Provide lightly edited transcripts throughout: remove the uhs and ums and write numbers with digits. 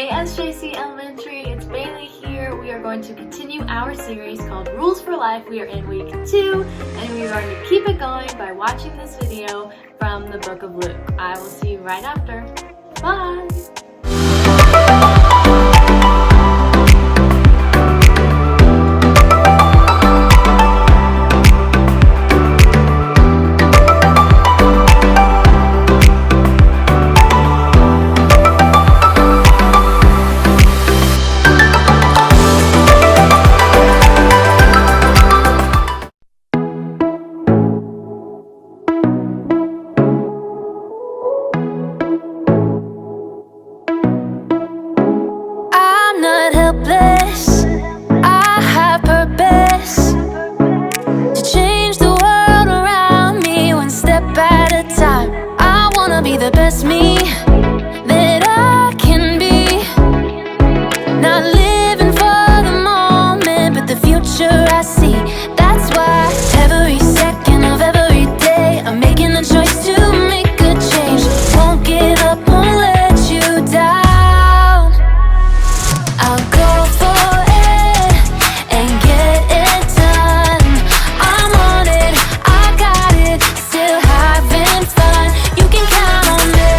Hey SJC Elementary, it's Bailey here. We are going to continue our series called Rules for Life. We are in week 2 and we are going to keep it going by watching this video from the book of Luke. I will see you right after. Bye! Be the best me that I can be. Not living for the moment, but the future I see. That's why every second of every day I'm making the choice to make a change. Won't give up, won't let you down. I'll go for it and get it done. I'm on it, I got it, still having fun. You can count on me.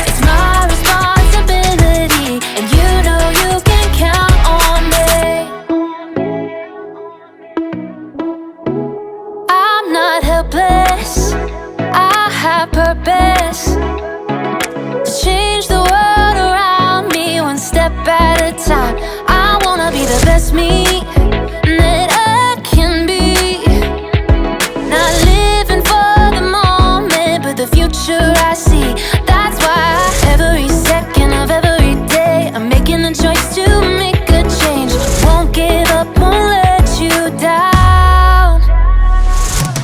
It's my responsibility, and you know you can count on me. I'm not helpless, I have purpose to change the world around me one step at a time. I wanna be the best me that I can be. Not living for the moment, but the future I see. That's why every second of every day I'm making the choice to make a change. Won't give up, won't let you down.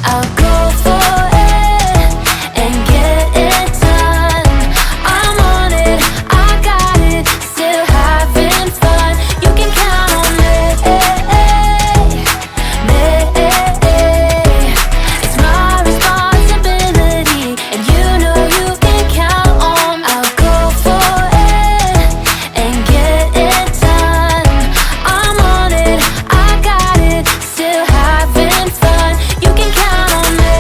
I'll go for it and get it done. I'm on it, I got it, still having fun. You can count on me. It's my responsibility, and you know you can count on. I'll go for it and get it done. I'm on it, I got it, still having fun. You can count on me.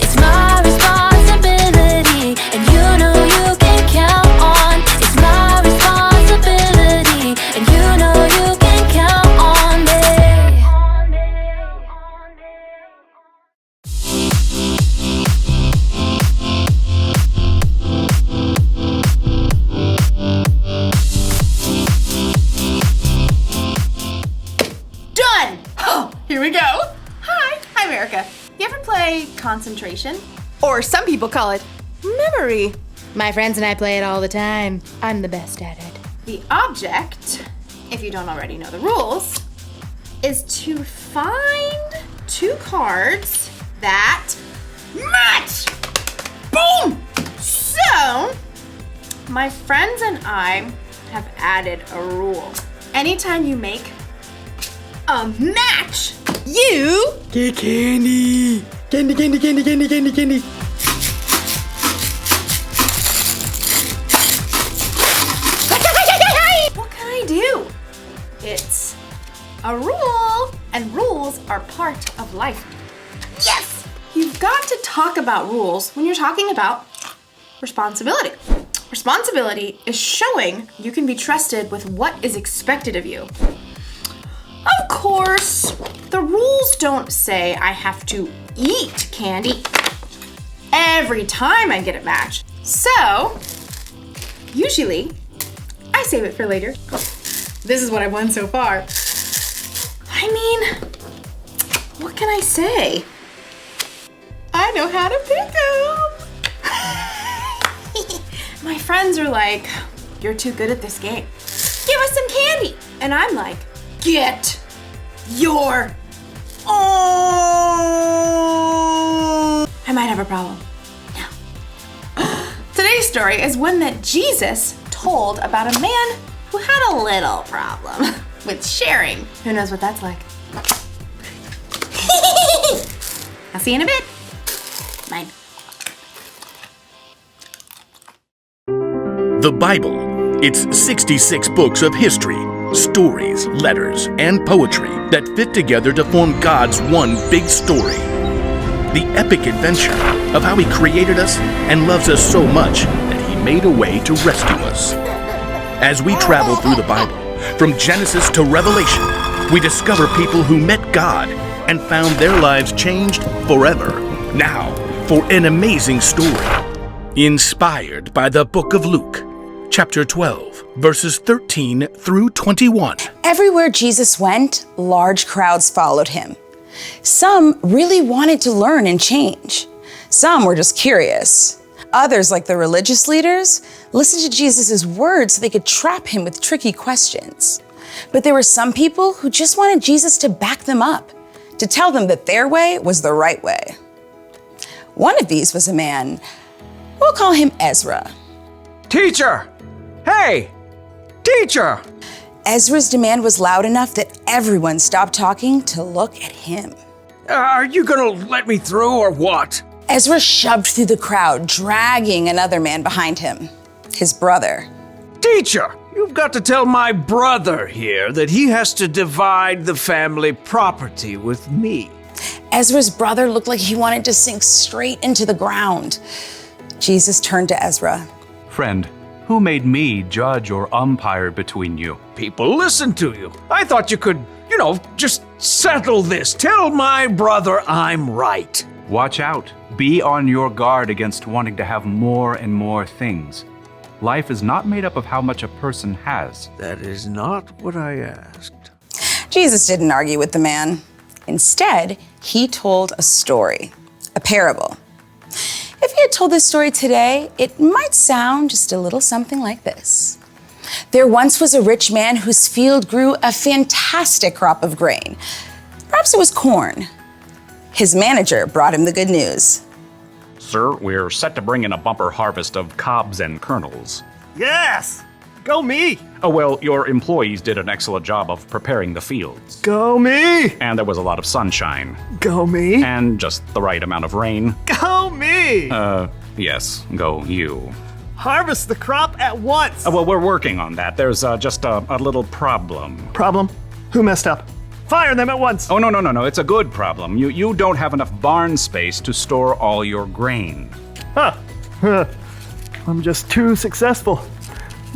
It's my responsibility, and you know you can count on. It's my responsibility, and you know you can count on me. Done! Oh, here we go. Hi, I'm Erica. You ever play concentration? Or some people call it memory. My friends and I play it all the time. I'm the best at it. The object, if you don't already know the rules, is to find 2 cards that match. Boom! So, my friends and I have added a rule. Anytime you make a match, you Get candy! Candy, candy, candy, candy, candy, candy. What can I do? It's a rule, and rules are part of life. Yes! You've got to talk about rules when you're talking about responsibility. Responsibility is showing you can be trusted with what is expected of you. Of course, the rules don't say I have to eat candy every time I get a match. So, usually, I save it for later. This is what I've won so far. I mean, what can I say? I know how to pick 'em. My friends are like, you're too good at this game. Give us some candy. And I'm like, get your own. I might have a problem. No. Today's story is one that Jesus told about a man who had a little problem with sharing. Who knows what that's like? I'll see you in a bit. Bye. The Bible. It's 66 books of history, stories, letters, and poetry that fit together to form God's one big story. The epic adventure of how He created us and loves us so much that He made a way to rescue us. As we travel through the Bible, from Genesis to Revelation, we discover people who met God and found their lives changed forever. Now, for an amazing story, inspired by the book of Luke, chapter 12, verses 13 through 21. Everywhere Jesus went, large crowds followed him. Some really wanted to learn and change. Some were just curious. Others, like the religious leaders, listened to Jesus' words so they could trap him with tricky questions. But there were some people who just wanted Jesus to back them up, to tell them that their way was the right way. One of these was a man, we'll call him Ezra. Teacher! Hey! Teacher! Ezra's demand was loud enough that everyone stopped talking to look at him. Are you gonna let me through or what? Ezra shoved through the crowd, dragging another man behind him, his brother. Teacher! You've got to tell my brother here that he has to divide the family property with me. Ezra's brother looked like he wanted to sink straight into the ground. Jesus turned to Ezra. Friend, who made me judge or umpire between you? People listen to you. I thought you could, just settle this. Tell my brother I'm right. Watch out. Be on your guard against wanting to have more and more things. Life is not made up of how much a person has. That is not what I asked. Jesus didn't argue with the man. Instead, he told a story, a parable. If he had told this story today, it might sound just a little something like this. There once was a rich man whose field grew a fantastic crop of grain. Perhaps it was corn. His manager brought him the good news. Sir, we're set to bring in a bumper harvest of cobs and kernels. Yes! Go me! Oh, well, your employees did an excellent job of preparing the fields. Go me! And there was a lot of sunshine. Go me! And just the right amount of rain. Go me! Yes, go you. Harvest the crop at once! Well, we're working on that. There's just a little problem. Problem? Who messed up? Fire them at once! Oh, no. It's a good problem. You don't have enough barn space to store all your grain. Huh. I'm just too successful.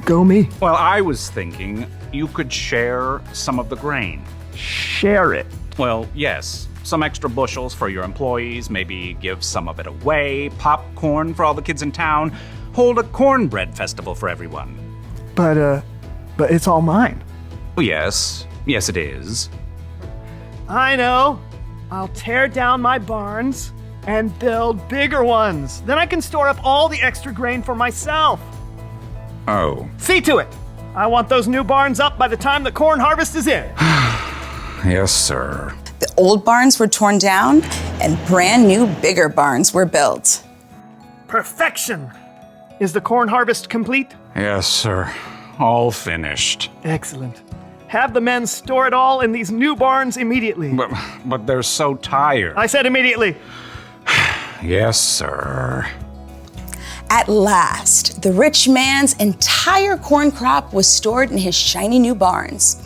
Go me. Well, I was thinking you could share some of the grain. Share it? Well, yes. Some extra bushels for your employees, maybe give some of it away, popcorn for all the kids in town, hold a cornbread festival for everyone. But it's all mine. Oh, yes, it is. I know. I'll tear down my barns and build bigger ones. Then I can store up all the extra grain for myself. Oh. See to it. I want those new barns up by the time the corn harvest is in. Yes, sir. The old barns were torn down and brand new, bigger barns were built. Perfection. Is the corn harvest complete? Yes, sir. All finished. Excellent. Have the men store it all in these new barns immediately. But they're so tired. I said immediately. Yes, sir. At last, the rich man's entire corn crop was stored in his shiny new barns.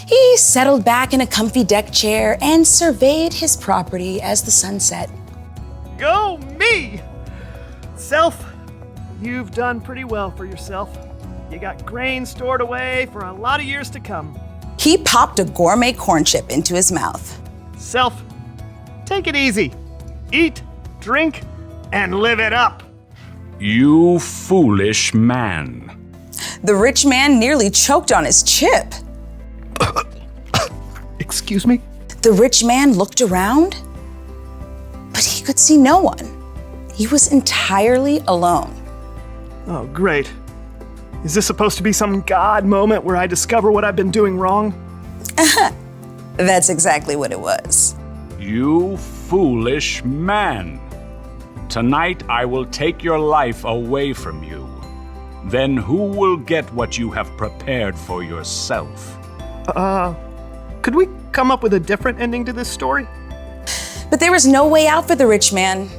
He settled back in a comfy deck chair and surveyed his property as the sun set. Go me! Self, you've done pretty well for yourself. You got grain stored away for a lot of years to come. He popped a gourmet corn chip into his mouth. Self, take it easy. Eat, drink, and live it up. You foolish man. The rich man nearly choked on his chip. Excuse me? The rich man looked around, but he could see no one. He was entirely alone. Oh, great. Is this supposed to be some God moment where I discover what I've been doing wrong? That's exactly what it was. You foolish man. Tonight I will take your life away from you. Then who will get what you have prepared for yourself? Could we come up with a different ending to this story? But there was no way out for the rich man.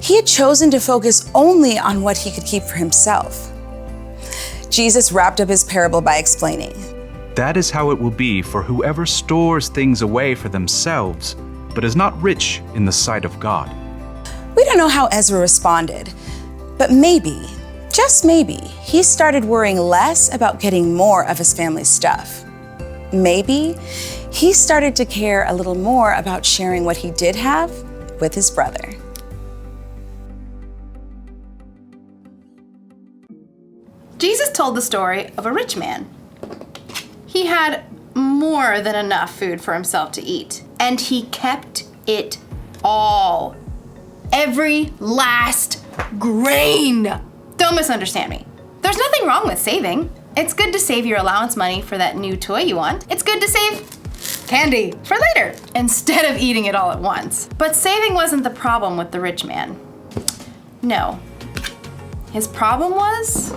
He had chosen to focus only on what he could keep for himself. Jesus wrapped up his parable by explaining, "That is how it will be for whoever stores things away for themselves, but is not rich in the sight of God." We don't know how Ezra responded, but maybe, just maybe, he started worrying less about getting more of his family's stuff. Maybe he started to care a little more about sharing what he did have with his brother. Jesus told the story of a rich man. He had more than enough food for himself to eat, and he kept it all. Every last grain. Don't misunderstand me. There's nothing wrong with saving. It's good to save your allowance money for that new toy you want. It's good to save candy for later instead of eating it all at once. But saving wasn't the problem with the rich man. No. His problem was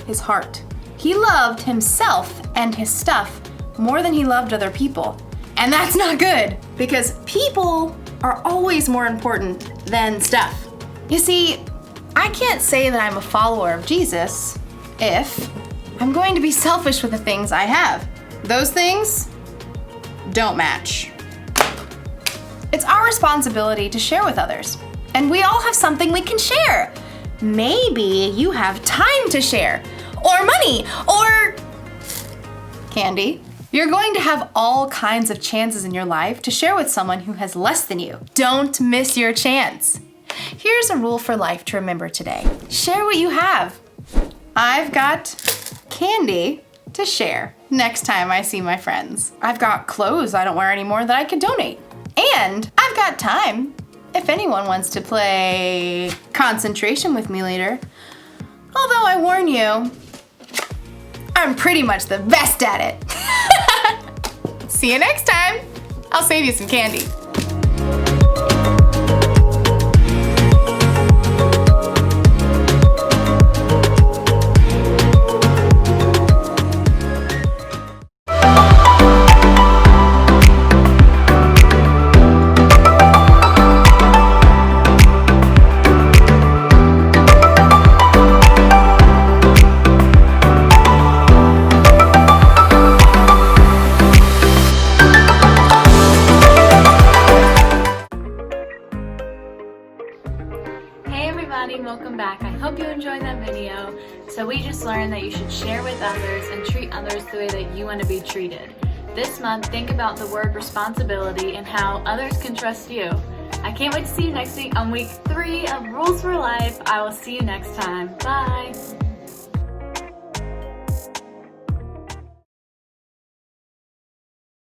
his heart. He loved himself and his stuff more than he loved other people. And that's not good, because people are always more important than stuff. You see, I can't say that I'm a follower of Jesus if I'm going to be selfish with the things I have. Those things don't match. It's our responsibility to share with others, and we all have something we can share. Maybe you have time to share, or money, or candy. You're going to have all kinds of chances in your life to share with someone who has less than you. Don't miss your chance. Here's a rule for life to remember today. Share what you have. I've got candy to share next time I see my friends. I've got clothes I don't wear anymore that I could donate. And I've got time if anyone wants to play concentration with me later. Although I warn you, I'm pretty much the best at it. See you next time. I'll save you some candy. Welcome back. I hope you enjoyed that video. So we just learned that you should share with others and treat others the way that you want to be treated. This month, think about the word responsibility and how others can trust you. I can't wait to see you next week on week 3 of Rules for Life. I will see you next time. Bye.